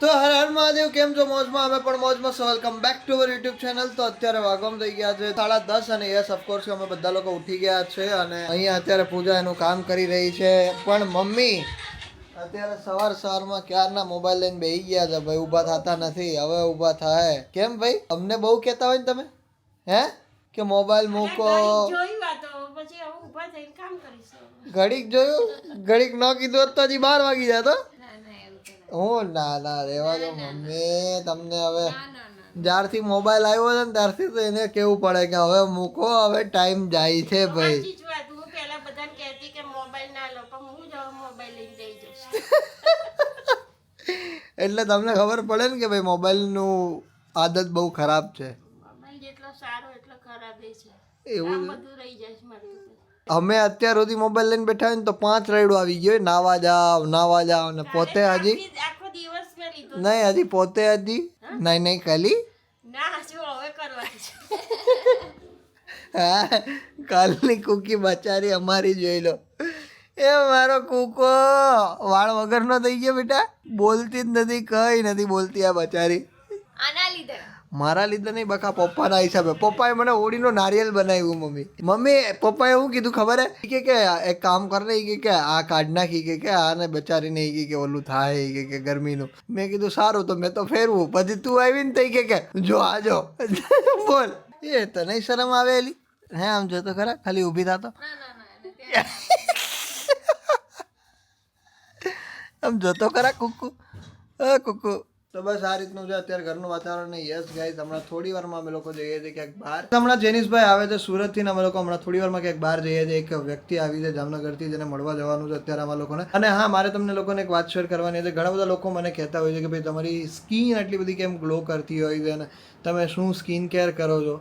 તો હર હર મહાદેવ, કેમ છો? મોજમાં? અમે પણ મોજમાં. સો welcome back to our YouTube channel. તો અત્યારે વાગવામાં થઈ ગયા છે 10:30 અને યસ ઓફકોર્સ અમે બધા લોકો ઉઠી ગયા છે અને અહીંયા અત્યારે પૂજા એનું કામ કરી રહી છે. પણ મમ્મી અત્યારે સવારમાં ક્યારના મોબાઈલ લઈને બેસી ગયા છે ભાઈ, ઊભા થતા નથી. હવે ઊભા થાય કેમ ભાઈ? અમને બહુ કહેતા હોય ને તમે, હે કે મોબાઈલ મૂકો. ઘડીક જોયું, ઘડીક ન કીધું હોત તો હજી 12 વાગી જાય. તો હું ના રેવા દો મમ્મી, તમને હવે જ્યારથી મોબાઈલ આવ્યો છે ને ત્યારથી તો એને કેવું પડે કે હવે મૂકો, હવે ટાઈમ જાય છે ભાઈ. એટલે તમને ખબર પડે ને કે ભાઈ મોબાઈલનું આદત બહુ ખરાબ છે. એવું અમે અત્યાર સુધી મોબાઈલ લઈને બેઠા હોય ને તો 5 રાઈડો આવી ગયો, નાવા જાવ ને પોતે હજી નહીં, હજી પોતે હજી નહીં ખાલી હા, કાલની કુકી બચારી અમારી જોઈ લો. એ મારો કૂકો વાળ વગરનો થઈ ગયો બેટા, બોલતી જ નથી, કઈ નથી બોલતી આ બચારી. મારા લીધે નહીં બકા, પપ્પાના હિસાબે. પપ્પાએ મને હોળીનો નારિયેલ બનાવ્યું. મમ્મી પપ્પાએ એવું કીધું ખબર હે કે એક કામ કર ને કે આ કાઢ નાખી કે આને બચારીને કે ઓલું થાય કે ગરમીનું. મેં કીધું સારું, તો મેં તો ફેરવું. પછી તું આવીને થઈ કે જો આજો બોલ. એ તો નહીં શરમ આવેલી હે? આમ જો તો ખરા, ખાલી ઊભી થતો આમ જોતો ખરા કુકુ, કુકુ. તો બસ આ રીતનું છે અત્યારે ઘરનું વાતાવરણ. યસ ગાઈઝ, હમણાં થોડી વારમાં અમે લોકો જઈએ છીએ ક્યાંક બહાર. હમણાં જેનિશભાઈ આવે છે સુરતથી ને અમે લોકો હમણાં થોડી વારમાં ક્યાંક બહાર જઈએ છીએ. એક વ્યક્તિ આવી છે જામનગરથી, જેને મળવા જવાનું છે અત્યારે અમારા લોકોને. અને હા, મારે તમને લોકોને એક વાત શેર કરવાની છે. ઘણા બધા લોકો મને કહેતા હોય છે કે ભાઈ તમારી સ્કિન આટલી બધી કેમ ગ્લો કરતી હોય છે, અને તમે શું સ્કિન કેર કરો છો,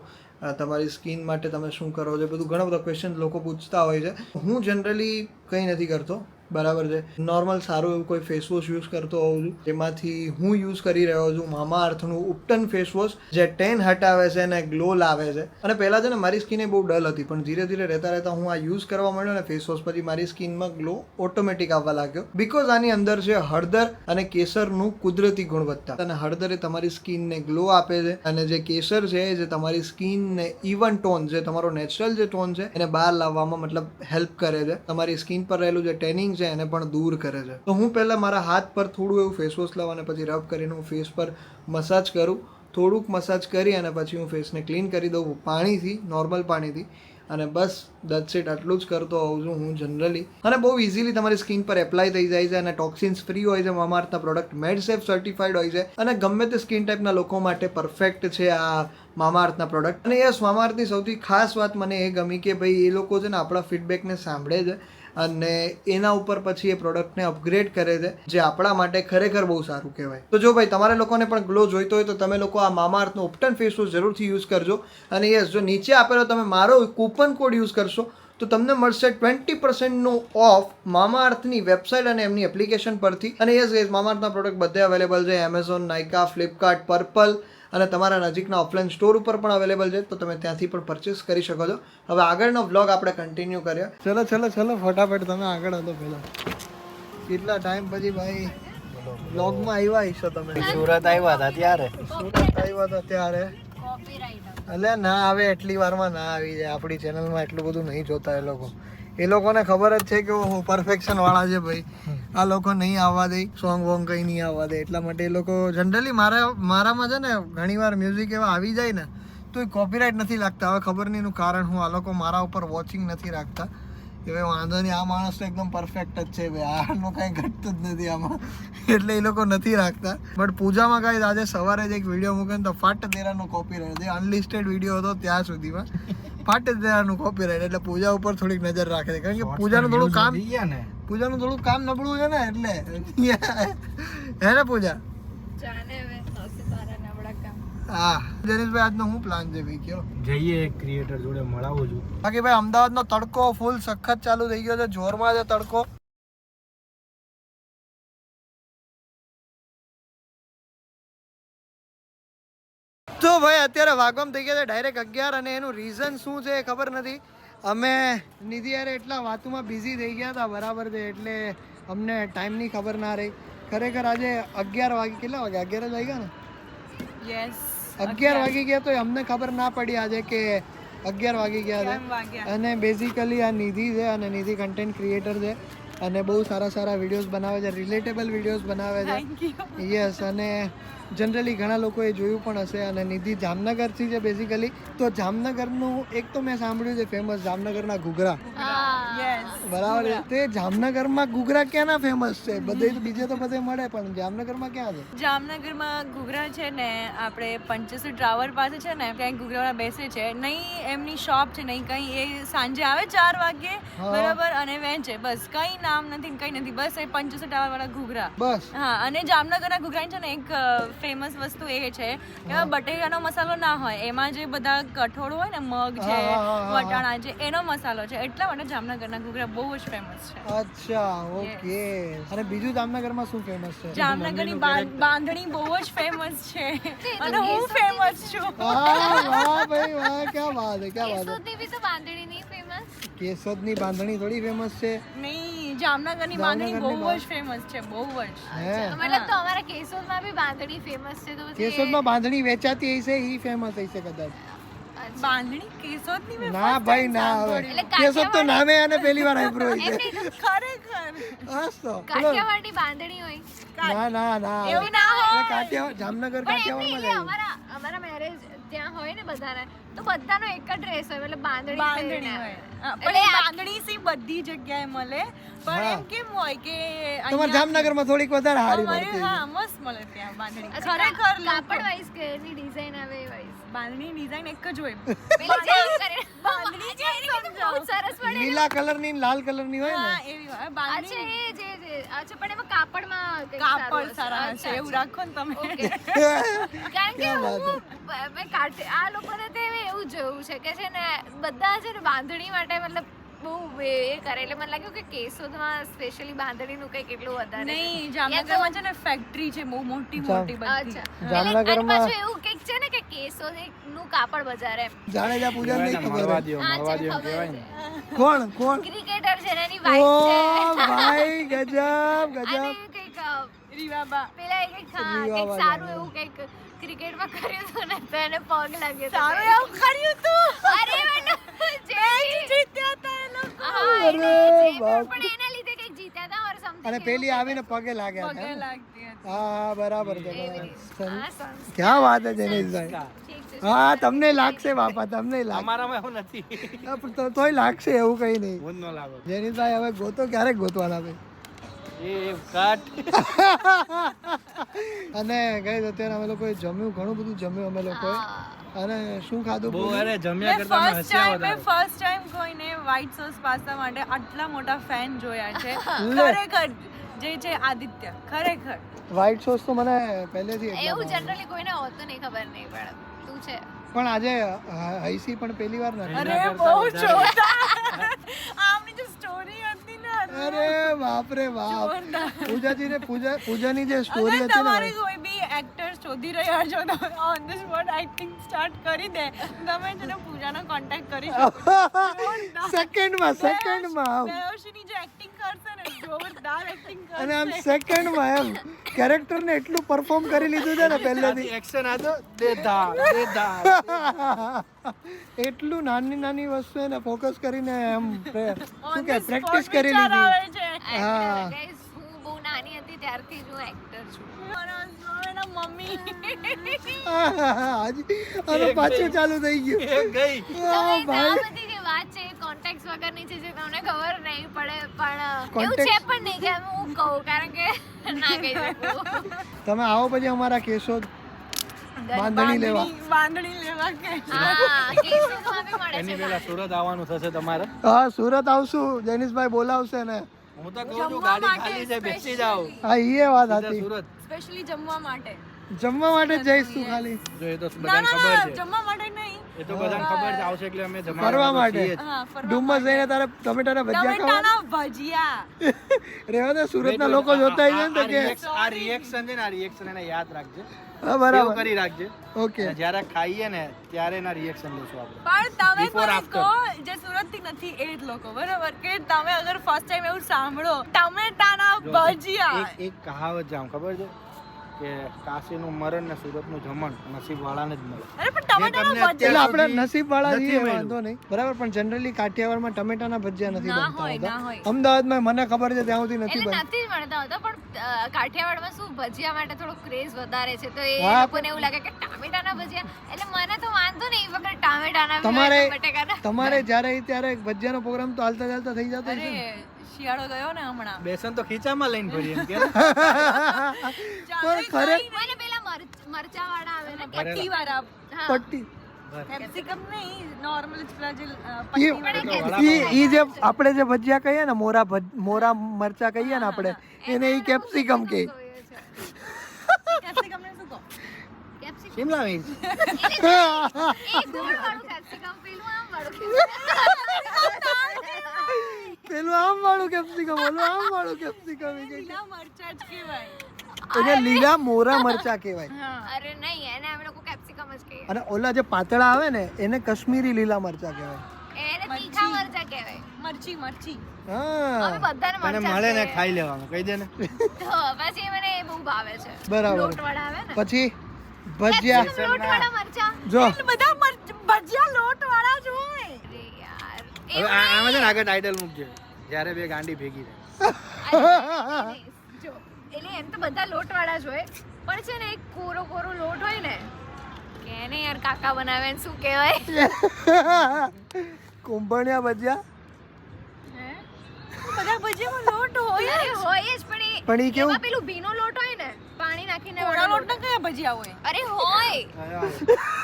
તમારી સ્કિન માટે તમે શું કરો છો, બધું ઘણા બધા ક્વેશ્ચન લોકો પૂછતા હોય છે. હું જનરલી કંઈ નથી કરતો, બરાબર છે. નોર્મલ સારું એવું કોઈ ફેસ વોશ યુઝ કરતો હોઉં છું. એમાંથી હું યુઝ કરી રહ્યો છું મામા અર્થનું ઉપટન ફેસ વોશ, જે ટેન હટાવે છે અને ગ્લો લાવે છે. અને પહેલાં છે ને મારી સ્કિન એ બહુ ડલ હતી, પણ ધીરે ધીરે રહેતા હું આ યુઝ કરવા માંડ્યો ને ફેસ વોશ, પછી મારી સ્કિનમાં ગ્લો ઓટોમેટિક આવવા લાગ્યો. બિકોઝ આની અંદર છે હળદર અને કેસરનું કુદરતી ગુણવત્તા. અને હળદર એ તમારી સ્કિનને ગ્લો આપે છે, અને જે કેસર છે જે તમારી સ્કિનને ઇવન ટોન, જે તમારો નેચરલ જે ટોન છે એને બહાર લાવવામાં મતલબ હેલ્પ કરે છે. તમારી સ્કિન પર રહેલું જે ટેનિંગ છે એને પણ દૂર કરે છે. તો હું પહેલાં મારા હાથ પર થોડું એવું ફેસ વોશ લાવું અને પછી રબ કરીને હું ફેસ પર મસાજ કરું. થોડુંક મસાજ કરી અને પછી હું ફેસને ક્લીન કરી દઉં પાણીથી, નોર્મલ પાણીથી. અને બસ દેટ્સ ઇટ, આટલું જ કરતો હોઉં છું હું જનરલી. અને બહુ ઇઝીલી તમારી સ્કિન પર એપ્લાય થઈ જાય છે, અને ટોક્સિન્સ ફ્રી હોય છે. મામાઅર્થના પ્રોડક્ટ મેડસેફ સર્ટિફાઈડ હોય છે, અને ગમે તે સ્કિન ટાઈપના લોકો માટે પરફેક્ટ છે આ મામાઅર્થના પ્રોડક્ટ. અને યસ, મામાઅર્થની સૌથી ખાસ વાત મને એ ગમી કે ભાઈ એ લોકો છે ને આપણા ફીડબેકને સાંભળે છે અને એના ઉપર પછી એ પ્રોડક્ટને અપગ્રેડ કરે છે, જે આપણા માટે ખરેખર બહુ સારું કહેવાય. તો જો ભાઈ તમારે લોકોને પણ ગ્લો જોઈતો હોય તો તમે લોકો આ મામાઅર્થનો ઉપટન ફેસ વોશ જરૂરથી યુઝ કરજો. અને યસ, જો નીચે આપેલો તમે મારો કૂપન કોડ યુઝ કરશો તો તમને મળશે 20% ઓફ મામાઅર્થની વેબસાઇટ અને એમની એપ્લિકેશન પરથી. અને યસ ગાઈઝ, મામાઅર્થના પ્રોડક્ટ બધે અવેલેબલ છે. એમેઝોન, નાઇકા, ફ્લિપકાર્ટ, પર્પલ અને તમારા નજીકના ઓફલાઈન સ્ટોર ઉપર પણ અવેલેબલ છે, તો તમે ત્યાંથી પણ પરચેસ કરી શકો છો. હવે આગળનો વ્લોગ આપણે કન્ટિન્યુ કર્યો. ચલો ફટાફટ તમે આગળ હતો પહેલાં. કેટલા ટાઈમ પછી ભાઈ વ્લોગમાં આવ્યા હશો તમે? સુરત આવ્યા હતા ત્યારે એટલે ના આવે એટલી વારમાં ના આવી જાય. આપણી ચેનલમાં એટલું બધું નહીં જોતા એ લોકોને ખબર જ છે કે હું પરફેક્શન વાળા છે ભાઈ. આ લોકો નહીં આવવા દે, સોંગ વોંગ કંઈ નહીં આવવા દે, એટલા માટે એ લોકો જનરલી મારામાં છે ને ઘણી વાર મ્યુઝિક એવા આવી જાય ને તો એ કોપીરાઇટ નથી લાગતા. હવે ખબર નહીં એનું કારણ હું, આ લોકો મારા ઉપર વોચિંગ નથી રાખતા કે ભાઈ વાંધો નહીં, આ માણસ તો એકદમ પરફેક્ટ જ છે ભાઈ, આનું કાંઈ ઘટતું જ નથી આમાં, એટલે એ લોકો નથી રાખતા. બટ પૂજામાં કાંઈ આજે સવારે જ એક વિડીયો મૂકે ને તો ફાટ તેરાનું કોપીરાઇટ, જે અનલિસ્ટેડ વિડીયો હતો ત્યાં સુધીમાં ફાટ તેરાનું કોપીરાઇટ. એટલે પૂજા ઉપર થોડીક નજર રાખે છે, કારણ કે પૂજાનું થોડું કામ નબળું છે ને, એટલે હે ને પૂજા? હા જનીશભાઈ, આજનો શું પ્લાન છે ભાઈ? કયો જઈએ એક ક્રિએટર જોડે મળાવું છું. બાકી ભાઈ અમદાવાદનો તડકો ફૂલ સખત ચાલુ થઈ ગયો છે, જોરમાં છે તડકો. તો ભાઈ અત્યારે વાગવામાં થઈ ગયા છે ડાયરેક્ટ 11, અને એનું રીઝન શું છે એ ખબર નથી. અમે નિધિ યારે એટલા વાતોમાં બિઝી થઈ ગયા હતા, બરાબર છે, એટલે અમને ટાઈમની ખબર ના રહી. ખરેખર આજે 11 વાગે કેટલા વાગે 11 જ વાગ્યા ને યસ 11 વાગી ગયા તો અમને ખબર ના પડી આજે કે 11 વાગી ગયા છે અને બેઝિકલી આ નિધિ છે અને નિધિ કન્ટેન્ટ ક્રિએટર છે અને બહુ સારા સારા વિડીયોઝ બનાવે છે રિલેટેબલ વિડીયોઝ બનાવે છે યસ અને જનરલી ઘણા લોકોએ જોયું પણ હશે અને નિધિ જામનગરથી છે બેઝિકલી તો જામનગરનું એક તો મેં સાંભળ્યું છે ફેમસ જામનગરના ઘૂઘરા બરાબર છે તે જામનગરમાં ઘૂઘરા ક્યાંના ફેમસ છે બધે બીજે તો બધે મળે પણ જામનગરમાં ક્યાં છે જામનગરમાં ઘૂઘરા છે ને આપણે પંચસુ ટાવર પાસે છે ને ત્યાં ઘૂઘરાવાળા બેસે છે નહીં એમની શોપ છે નહીં કઈ એ સાંજે આવે 4 વાગે બરાબર અને વેચે બસ કઈ નામ નથી કઈ નથી બસ એ પંચસુ ટાવર વાળા ઘૂઘરા બસ હા અને જામનગરના ઘૂઘરાની છે ને એક ફેમસ વસ્તુ એ છે કે એમાં બટેકાનો મસાલો ના હોય એમાં જે બધા કઠોળ હોય ને મગ છે વટાણા છે એનો મસાલો છે એટલા માટે જામનગરના ઘૂઘરા બહુ જ ફેમસ છે અચ્છા ઓકે અને બીજું જામનગરમાં શું ફેમસ છે જામનગરની બાંધણી બહુ જ ફેમસ છે અને હું ફેમસ છું વાહ ભાઈ વાહ ક્યાં વાત છે ક્યાં વાત કેશોદની બી તો બાંધણી નહીં ફેમસ છે કેશોદની બાંધણી થોડી ફેમસ છે નહીં જામનગરની બાંધણી બહુ જ ફેમસ છે બહુ જ હે મતલબ તો અમારા કેશોદમાં બી બાંધણી ફેમસ છે તો પછી કેશોદમાં બાંધણી વેચાતી હશે ઈ ફેમસ હશે કદાચ બાંધણી કેશોદની મેં ના ભાઈ ના હવે કેશોદ તો નામે અને પહેલી વાર આપ્યો છે ખરેખર બસ તો કાઠિયાવાડી બાંધણી હોય ના ના ના એવું ના હોય કાઠિયાવાડ જામનગર કાઠિયાવાડમાં જ આવ્યું અમારા મેરેજ ત્યાં હોય ને બધાને તો બધાનો એક જ ડ્રેસ હોય મતલબ બાંધણી બાંધણી હોય પણ એ બાંધણી સી બધી જગ્યાએ મળે પણ એમ કેમ હોય કે તમારા જામનગરમાં થોડીક વધારે હારી અમારે મળતી હા મસ્ત મળે ત્યાં બાંધણી ખરેખર કાપડ વાઇઝ કે એની ડિઝાઇન આવે વાઇઝ બાંધણી ડિઝાઇન એક જ હોય પેલી જેમ કરે બાંધણી જેમ સમજો બહુ સરસ પડે લીલા કલરની ને લાલ કલરની હોય હા ને એવી હોય અચ્છા બાંધણી એ જે અચ્છા પણ એમાં કાપડમાં કંઈક કાપડ સારા અચ્છા, છે એવું રાખો ને તમે કારણ કે ક્યાં વાત હું મેં કાઢે આ લોકોને તે એવું જોયું છે કે છે ને બધા છે ને બાંધણી માટે મતલબ બહુ એ કરે એટલે મને લાગ્યું કે કેશોદમાં સ્પેશિયલી બાંધણીનું કંઈક એટલું વધારે નહીં જામનગરમાં છે ને ફેક્ટરી છે બહુ મોટી મોટી બધી અચ્છા જામનગરમાં- અને પાછું એવું કંઈક છે ને કે કેશોદ નું કાપડ બજાર એમ જાડેજા પૂજા નહીં ખબર મળવા હોય. દ્યો, હા, મળવા છે, દ્યો ખબર કહેવાય ને. છે. કોણ કોણ ક્રિકેટર છે ને એની ઓ વાઈફ છે ભાઈ ગજબ અને ગજબ કંઈક રીવાબા પેલા એ કંઈક હા રીવા કંઈક વાળા. સારું એવું કંઈક ક્રિકેટમાં કર્યું હતું ને તો એને પગ લાગ્યો હતો. સારું એવું કર્યું તું અરે મેડમ જે જીત્યા હતા એ લોકો હા, એને અરે જે બાપ. પણ એના લીધે કંઈક જીત્યા હતા or something અને એવું પેલી કંઈક. આવીને પગે લાગ્યા પગે હતા લાગતી હતી હા હા બરાબર છે એવી બરાબર. રીતે. હા, સંસ્કાર. ક્યાં વાત છે જનીશભાઈ ઠીક છે. હા તમને લાગશે બાપા તમને લાગશે અમારામાં એવું નથી હા, પણ તોય લાગશે એવું કઈ નહીં હું જ ન લાગો જેનીશભાઈ હવે ગોતો ક્યારેક ગોતવાના ભાઈ એ કાટ અને ગઈ અત્યારે અમે લોકોએ જમ્યું ઘણું બધું જમ્યું અમે લોકોએ હા. અને શું ખાધું બહુ બોલો? અરે જમ્યા કરતા મેં હસ્યા વધારે ફર્સ્ટ ટાઈમ કોઈને વ્હાઈટ સોસ પાસ્તા માટે આટલા મોટા ફેન જોયા છે લે. ખરેખર જે છે આદિત્ય ખરેખર વ્હાઈટ સોસ તો મને પહેલેથી એટલા એવું ભાવે. જનરલી કોઈને હોતું નહીં ખબર નહીં પણ તું છે પણ આજે હૈસી પણ પહેલી વાર નથી અરે એના બહુ કરતા જોરદાર આમની જે સ્ટોરી હતી ને અરે બાપ રે બાપ જોરદાર. પૂજાજી ને પૂજાની જે સ્ટોરી અગર હતી તમારે ને કોઈ બી એક્ટર શોધી રહ્યા છો તો on the spot acting start કરી દે તમે છે ને પૂજાનો કોન્ટેક્ટ કરી શકો સેકન્ડમાં બેહોશીની જે એક્ટિંગ કરશે ને જોરદાર એક્ટિંગ અને આમ કરશે સેકન્ડમાં એમ કેરેક્ટર ને એટલું પરફોર્મ કરી લીધું છે ને પહેલેથી એક્શન આતો દે ધા એટલું નાની નાની વસ્તુ એને ફોકસ કરીને એમ શું કે On the spot પ્રેક્ટિસ કરી વિચાર લીધી આવે છે. હા. Guys, હું બહુ નાની હતી ત્યારથી જ હું એક્ટર છું મારા હસબન્ડના મમ્મી હવે પાછું ચાલુ થઈ ગયું એ ગઈ આ આ ભાઈ બધી જે વાત છે કોન્ટેક્ટ વગરની છે જે તમને ખબર નહીં પડે પણ એવું Context- છે પણ નહીં કે હું કહું કારણ કે ના કહી શકું તમે આવો પછી અમારા કેશોદ બાંધણી લેવા બાંધણી લેવા કે હા કેસમાં બી મળે એની છે પેલા સુરત આવવાનું થશે તમારે હા સુરત આવશું જૈનિશભાઈ બોલાવશે ને હું તો કહું છું ગાડી ખાલી છે બેસી જાઓ હા એ વાત સીધા હતી સુરત સ્પેશિયલી જમવા માટે જમવા માટે જ જઈશ તું ખાલી જો એ તો ના બધાને ના ખબર ના છે જમવા માટે નહીં. એ તો બધાને ખબર છે આવશે એટલે અમે જમવા ફરવા માટે. હા, ફરવા ડુમ્મસ જઈને તારે ટમેટાના ભજીયા ખાવા ટમેટાના ભજીયા. રેવા દે સુરતના લોકો જોતા હોય છે ને તો કે આ રિએક્શન છે ને આ રિએક્શન એને યાદ રાખજે હા સેવ બરાબર કરી રાખજે ઓકે અને જ્યારે ખાઈએ ને ત્યારે એના રિએક્શન લેશું આપણે પણ તમે Before, મને after. કહો જે સુરતથી નથી એ જ લોકો બરાબર કે તમે અગર ફર્સ્ટ ટાઈમ એવું સાંભળો ટમેટાના ભજીયા એક કહાવત છે આમ ખબર છે કે કાશીનું મરણ ને સુરતનું જમણ નસીબ વાળાને જ મળે અરે પણ ટમેટાના તમને એટલે ભજીયા આપણે સુધી નસીબ વાળા નથી છીએ મળ્યું. વાંધો નહીં બરાબર પણ જનરલી કાઠિયાવાડમાં ટમેટાના ભજીયા નથી ના બનતા હોય, ના હોતા હોય. અમદાવાદમાં મને ખબર છે ત્યાં સુધી નથી એટલે બનતા નથી જ મળતા હોતા પણ કાઠિયાવાડમાં શું ભજીયા માટે થોડો ક્રેઝ વધારે છે તો એ હા, લોકોને એવું લાગે કે ટામેટાના ભજીયા એટલે મને તો વાંધો નહીં વગર ટામેટાના બી તમારે હોય તો બટેકાના તમારે જ્યારે ત્યારે ભજીયાનો પ્રોગ્રામ તો હાલતા ચાલતા થઈ જતો અરે હશે ને? શિયાળો ગયો ને હમણાં બેસન તો ખીચામાં લઈને ફરીએ એમ કે પણ ખરે મને પેલા મરચા વાળા આવે ને પટ્ટી વાળા હા. પટ્ટી કેપ્સિકમ નહીં નોર્મલ પેલા જે ઈ પટ્ટી વાળા ઈ જે આપણે જે ભજીયા કહીએ ને મોરા મરચા કહીએ ને આપણે એને ઈ કેપ્સિકમ કહે કેપ્સિકમ ને શું કહો કેપ્સિકમ શિમલા મિર્ચ એ ગોળ વાળું કેપ્સિકમ પેલું આમ વાળું પેલું આમ વાળું કેપ્સિકમ ઓલું આમ વાળું કેપ્સિકમ લીલા મરચા જ કહેવાય એને લીલા મોરા મરચા કહેવાય અરે નહીં એને અમે લોકો કેપ્સિકમ જ કહીએ અને ઓલા જે પાતળા આવે ને એને કશ્મીરી લીલા મરચા કહેવાય એને તીખા મરચા કહેવાય મરચી મરચી હા અમે બધાને તને મરચા મળે ને કહીએ. ખાઈ લેવાનું કહી દે ને તો પછી મને એ બહુ ભાવે છે બરાબર. લોટવાળા આવે ને પછી ભજીયા કેપ્સિકમ લોટવાળા મરચા જો બધા ભજીયા લોટ વાળા જ હોય અરે યાર હવે આમાં છે ને આગળ ટાઇટલ મૂકજે જ્યારે બે ગાંડી ભેગી જો થાય એટલે એમ તો બધા લોટવાળા જ હોય પણ છે ને એક કોરો કોરો લોટ હોય ને કે એને યાર કાકા બનાવે ને શું કહેવાય કુંભણિયા ભજીયા બધા ભજીયામાં લોટ હોય અરે હોય જ પણ પણ ઈ કેવું? એમાં પેલું ભીનો લોટ હોય ને પાણી નાખીને કોળા વાળો લોટ ના કયા ભજીયા હોય અરે હોય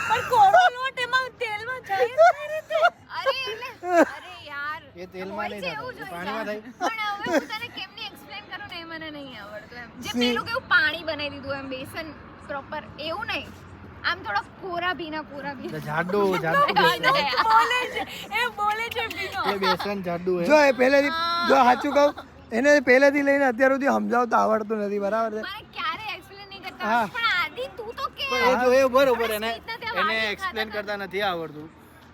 પણ કોળો લોટ એમાં તેલમાં જાય જ કઈ રીતે અરે એટલે અરે યાર એ તેલમાં હોય નહીં છે થતું, એવું જ હોય પાણીમાં છે. પણ હવે હું તને કેમની explain કરું ને એ મને નહીં આવડતું એમ જે પેલું કેવું પાણી બનાવી દીધું એમ બેસન પ્રોપર એવું નહીં આમ થોડા કોરા ભીના જાડું જાડું બોલે છે એ બોલે છે બીનો એ બેસન જાડું જો એ પહેલેથી જો સાચું કહું એને પહેલેથી લઈને અત્યાર સુધી સમજાવતા આવડતું નથી બરાબર છે મને ક્યારે explain નહીં કરતા હા. આવડતું. પણ આદિ તું તો કે પણ એ જો એ બરોબર એને સ્મિતના ત્યાં એને વાડી એક્સપ્લેન ખાતા કરતા નથી આવડતું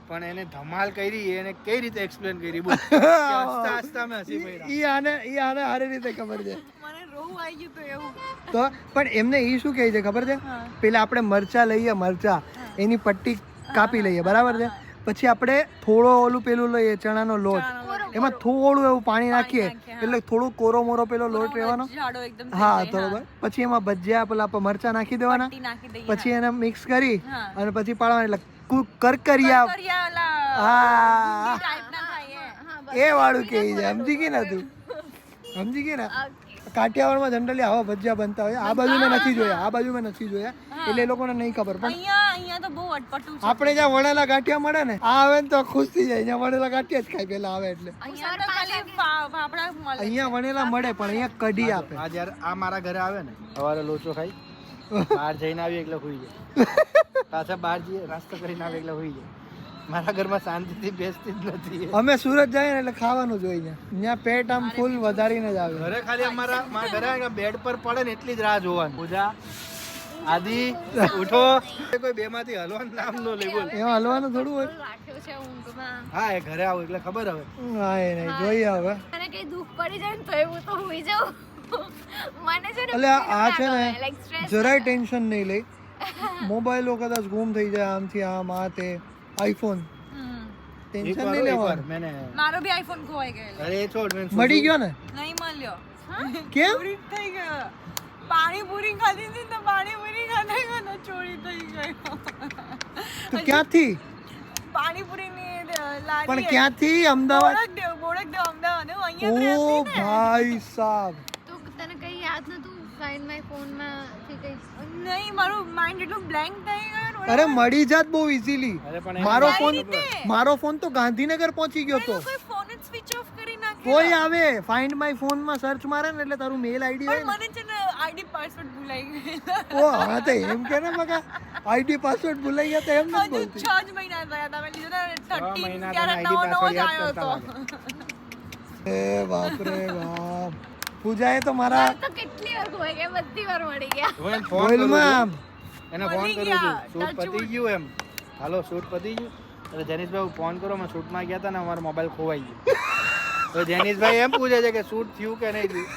પણ એને ધમાલ કરી એને કઈ રીતે એક્સપ્લેન કરી બોલ કે હસતા હસતા અમે હસી પડ્યા ઈ આને સારી રીતે ખબર છે મને રોવું આવી ગયું તો એવું તો પણ એમને ઈ શું કહે છે ખબર છે પેલા આપણે મરચા લઈએ મરચા એની પટ્ટી કાપી લઈએ બરાબર છે પછી આપણે થોડો ઓલું પેલું લઈએ ચણાનો લોટ એમાં થોડું એવું પાણી નાખીએ એટલે થોડું કોરો મોરો પેલો લોટ રહેવાનો જાડો એકદમ હા બરોબર પછી એમાં ભજીયા પેલા આપણે મરચા નાખી દેવાના પટ્ટી નાખી દઈએ પછી એને મિક્સ કરી હા. અને પછી પાડવાના એટલે કરકરિયા કરિયા ઓલા હા ટાઈપના થાય એ વાળું કે છે સમજી ગઈ ને તું સમજી ગઈ ને કાઠિયાવાડમાં જનરલી આવા ભજીયા બનતા હોય આ બાજુ મેં નથી જોયા આ બાજુ મેં નથી જોયા એટલે એ લોકોને નહીં ખબર પણ અહીંયા તો બહુ અટપટું છે આપણે જ્યાં વણેલા ગાંઠિયા મળે ને આ આવે ને તો ખુશ થઈ જાય અહીંયા વણેલા ગાંઠિયા જ ખાય પેલા આવે એટલે અહીંયા તો ખાલી ફાફડા મળે અહીંયા વણેલા મળે પણ અહીંયા કઢી આપે આ જ્યારે આ મારા ઘરે આવે ને સવારે લોચો ખાઈ બહાર જઈને આવી એટલે હોઈ જાય પાછા બહાર જઈએ નાસ્તો કરીને આવે એટલે હોઈ જાય મારા ઘરમાં શાંતિથી બેસતી જ નથી અમે સુરત જઈએ ને એટલે ખાવાનું જોઈએ ત્યાં પેટ આમ ફૂલ વધારીને જ આવે ઘરે ખાલી મારા ઘરે બેડ પર પડે ને એટલી જ રાહ જોવાની પૂજા આદિ ઉઠો કોઈ બે માંથી હલવાનું નામ નો લે બોલ એમાં હલવાનું થોડું હોય રાખ્યો છે ઊંઘમાં હા એ ઘરે આવું એટલે ખબર હવે હા એ નહીં જોઈએ હવે મને કઈ દુઃખ પડી જાય ને તો એવું તો હોઈ જાઉં મને છે ને એટલે આ છે ને like stress જરાય ટેન્શન નહીં લઈ મોબાઈલો કદાચ ગુમ થઈ જાય આમથી આમ આ તે આઈફોન ટેન્શન નહીં લેવાનું મેને મારો બી આઈફોન ખોવાઈ ગયેલો અરે છોડ મેં મળી ગયો ને નહીં મળ્યો કેમ ચોરી થઈ ગયો પાણીપુરી ખાધી હતી ને પાણીપુરી ખાધી ગયો ને ચોરી થઈ ગયો તો ક્યાંથી પાણીપુરીની લારી પણ ક્યાંથી અમદાવાદ બોડકદેવ અમદાવાદ હું અહીંયા જ ઓ રહેતી ને. ભાઈ સાહેબ તો તને કઈ યાદ નતું ફાઇન્ડ માય ફોન માંથી કઈ નહીં મારું માઇન્ડ એટલું બ્લેન્ક થઈ ગયું ને. અરે મળી જાત બહુ ઇઝીલી અરે પણ મારો ફોન તો ગાંધીનગર પહોંચી ગયો તો કોઈ ફોન જ સ્વિચ ઓફ કરી નાખે કોઈ આવે ફાઇન્ડ માય ફોન માં સર્ચ મારે ને એટલે તારું મેલ આઈડી હોય પણ ને મને છે ને આઈડી પાસવર્ડ ભૂલાઈ ગયેલા. ઓ હા તો એમ કે ને મગા આઈડી પાસવર્ડ ભૂલાઈ ગયા તો એમ નથી હજુ બોલતી 6 જ મહિના થયા તમે લીધો ને 13 મહિના ત્યારે તમે નવો ID નવો જ password આવ્યો યાદ હતો. એ બાપ રે બાપ પૂજાએ તો મારા તો કેટલી વાર હોય કે બધી વાર મળી ગયા. હું એને ફોન કરું બોલમાં છું એને ફોન મળી કરું ગયા, છું શૂટ touch પતી wood. ગયું એમ હાલો શૂટ પતી ગયું એટલે જેનિશભાઈ હું ફોન કરો મેં શૂટમાં ગયા હતા ને અમારો મોબાઈલ ખોવાઈ ગયો તો જેનિશભાઈ એમ પૂછે છે કે શૂટ થયું કે નહીં થયું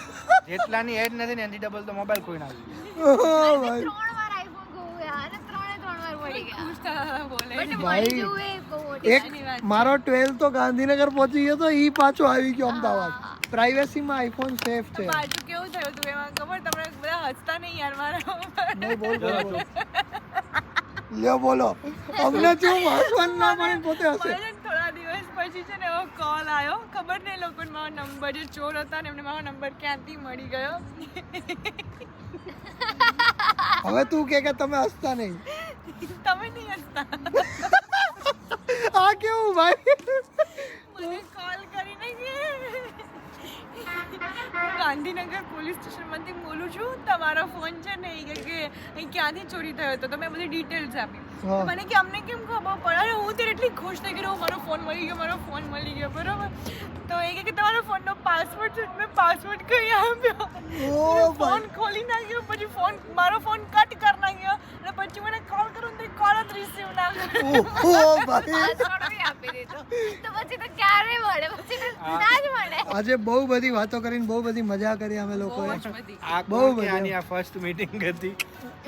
જેટલાની એડ નથી ને એની ડબલ તો મોબાઈલ ખોઈને આવી ઓહો ભાઈ 3 વાર આઈફોન ખોવાયા અને 3 વાર મળી ગયા. ખુશ થયા બોલે. બટ ભાઈ, મળી જવું એ બહુ મોટી એક મારો 12 તો ગાંધીનગર પહોંચી ગયો તો ઈ પાછો આવી ગયો અમદાવાદ પ્રાઇવેસીમાં આઈફોન સેફ છે પાછું કેવું થયું હતું એમાં ખબર તમને બધા હસતા નહીં યાર મારા ઉપર. નહીં બોલ બોલ બોલ. લ્યો બોલો અમને શું વાંચવાનું ના પડે ને પોતે હશે મને છે ને થોડા દિવસ પછી છે ને એવો કોલ આવ્યો ખબર નહીં લોકોને મારો નંબર જે ચોર હતા ને એમને મારો નંબર ક્યાંથી મળી ગયો. હવે તું કે તમે હસતા નહીં તમે નહીં હસતા. આ કેવું ભાઈ મને કોલ કરીને કે હું ગાંધીનગર પોલીસ સ્ટેશનમાંથી બોલું છું તમારો ફોન છે ને એ કે અહીં ક્યાંથી ચોરી થયો હતો તો મેં બધી ડિટેલ્સ આપી. હા. તો મને કે અમને કેમ ખબર પડે અરે હું ત્યારે એટલી ખુશ થઈ ગઈ મારો ફોન મળી ગયો બરોબર તો એ કે તમારો ફોનનો પાસવર્ડ છે મેં પાસવર્ડ કઈ આપ્યો ઓ ફોન ખોલી નાખ્યો પછી મારો ફોન કટ કરી નાખ્યો અને પછી મને કોલ કરું તો કોલ જ રિસીવ ના કર્યો. ઓહો ભાઈ પાસવર્ડ બી આપી દીધો તો પછી તો ક્યારે મળે પછી તો ના જ મળે. આજે બહુ બધી વાતો કરીને બહુ બધી મજા કરી અમે લોકોએ આ બહુ બહુ મજા. આની આ ફર્સ્ટ મીટિંગ હતી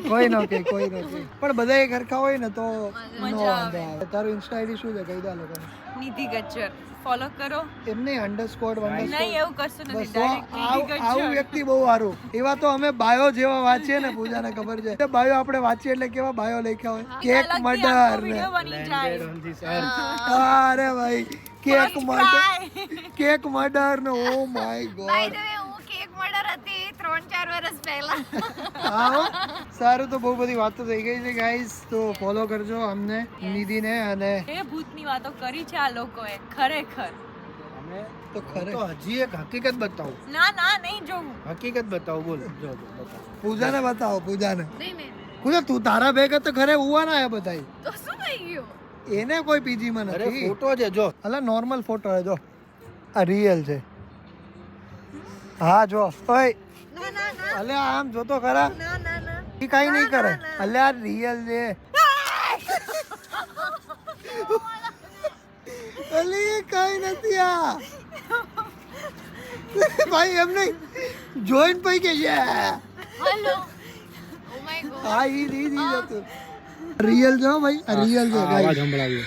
કોઈ ન કે પણ બધા સરખા હોય ને તો નો મજા વાંધો આવે. તારું ઇન્સ્ટા આઈડી શું છે કહી દે આ લોકોને નિધિ ગજ્જર ફોલો કરો. એમને અંડરસ્કોર નહીં એવું કશું નથી બસ ડાયરેક્ટ નિધિ આવું ગજ્જર. વ્યક્તિ બહુ સારું એવા તો અમે બાયો જેવા વાંચીએ ને પૂજાને ખબર છે બાયો આપણે વાંચીએ એટલે કેવા બાયો લખ્યા હોય કેક અલગથી મર્ડર આખો ને video બની જાય. Landed on the earth. અરે ભાઈ cake murder Try. Cake murder ને oh my by god the way હું કેક મર્ડર હતી 3-4 વર્ષ પહેલા. હા સારું તો બહુ બધી વાતો થઈ ગઈ છે ગાઈસ તો ફોલો કરજો અમને નિધિને અને એ ભૂતની વાતો કરી છે આ લોકોએ ખરેખર. અમે તો ખરે તો હજી એક હકીકત બતાવું ના ના નહીં જોવું. હકીકત બતાવું બોલ જો જો બતાવું પૂજાને બતાવો પૂજાને નહીં નહીં પૂજા તું તારા ભેગા તો ઘરે ઉવાના આયા બધાય તો શું થઈ ગયું? એને કોઈ પીજી માં અરે નથી ફોટો છે જો અલા નોર્મલ ફોટો હે જો આ રિયલ છે હા જો ઓય ના ના ના અલે આમ જોતો ખરા ના ના ના. ઈ કાઈ નહીં કરે અલે આ રિયલ છે અલી કાઈ નથી આ ભાઈ એમ નહીં જોઈન પઈ કે છે હેલો ઓ માય ગોડ. હા ઈ જતું રિયલ જો ભાઈ આ રિયલ છે અવાજ ભાઈ સંભળાવ્યો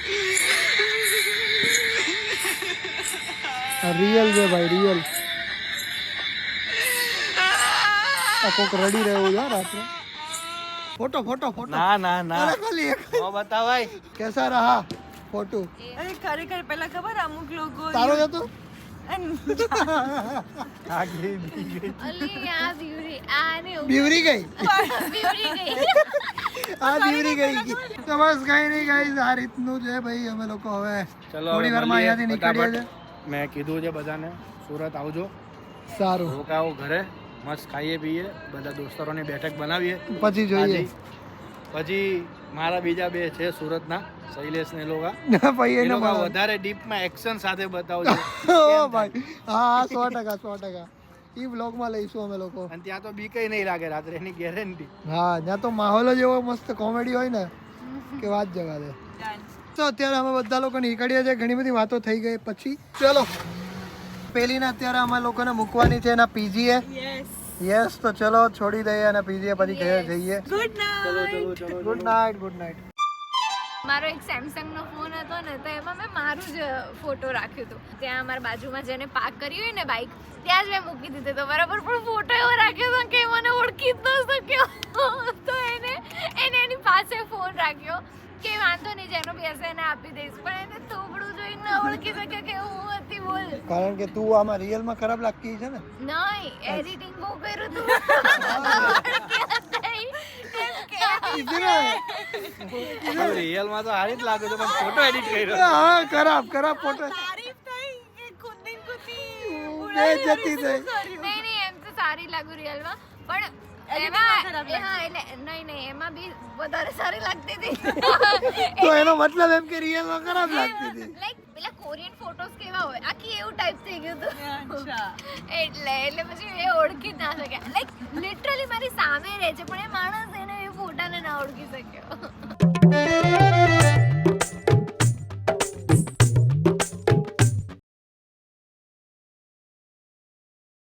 આ રિયલ છે ભાઈ રિયલ આ કોક રડી રહ્યું છે રાત્રે ફોટો ફોટો ફોટો ના ના ના અરે ખાલી એક નો બતાવાય કેસા રહા ફોટો અરે ખરેખર પેલા ખબર અમુક લોકો તારો જ હતો આ ગઈ બી ગઈ અલી આ બીવરી આને બીવરી ગઈ બીવરી ગઈ. આ બીવરી ગઈ તો બસ કઈ નહીં ગાઈસ આ રીતનું છે ભાઈ અમે લોકો હવે ચલો થોડી વારમાં અહીંયાથી નીકળીએ છે મેં કીધું છે બધાને સુરત આવજો સારું રોકાવો ઘરે મસ્ત ખાઈએ પીએ બધા દોસ્તારોની બેઠક બનાવીએ પછી જોઈએ આજે. પછી મારા બીજા બે છે સુરતના શૈલેષ ને એ લોકો ભાઈ એ એને લોકો મળો. વધારે ડીપમાં એક્શન સાથે બતાવજો ઓ ભાઈ હા 100% ઈ વ્લોગમાં લઈશું અમે લોકો અને ત્યાં તો બી કઈ નહીં લાગે રાત્રે એની ગેરંટી હા ત્યાં તો માહોલ જ એવો મસ્ત કોમેડી હોય ને કે વાત જવા દે તો અત્યારે અમે બધા લોકો નીકળીએ છીએ ઘણી બધી વાતો થઈ ગઈ પછી ચલો પેલીને અત્યારે અમે લોકોને મૂકવાની છે એના પીજીએ યસ યસ તો ચલો છોડી દઈએ અને પીજીએ પછી ઘરે જઈએ good night. Good night good night મારો એક સેમસંગ નો ફોન હતો ને તો એમાં મેં મારું જ ફોટો રાખ્યું હતું ત્યાં અમારા બાજુમાં જેને પાર્ક કરી હોય ને બાઇક ત્યાં જ મેં મૂકી દીધો હતો બરાબર પણ ફોટો એવો રાખ્યો હતો કે મને ઓળખી જ ન શક્યો તો એને એની પાસે ફોન રાખ્યો કે વાંધો નહીં જેનો બી હશે એને આપી દઈશ પણ એને થોબડું જોઈને ન ઓળખી શક્યો કે હું હતી બોલ કારણ કે તું આમાં રિયલમાં ખરાબ લાગતી છે ને નહીં એડિટિંગ બહુ કર્યું હતું રિયલમાં તો હારી જ લાગે છે પણ ફોટો એડિટ કર્યો હા ખરાબ ફોટો તારીફ થઈ કે ખુદી બે જતી થઈ નહીં એમ તો સારી લાગુ રિયલમાં, પણ Editing માં ખરાબ એમાં હા એટલે નહીં એમાં બી વધારે સારી લાગતી હતી. તો એનો મતલબ એમ કે રિયલમાં ખરાબ લાગતી હતી. લાઈક પેલા કોરિયન ફોટોસ કેવા હોય આખી એવું ટાઈપ થઈ ગયું હતું. અચ્છા એટલે પછી એ ઓળખી જ ના શક્યા. લાઈક લિટરલી મારી સામે રહે છે પણ એ માણસ એને એ ફોટાને ના ઓળખી શક્યો.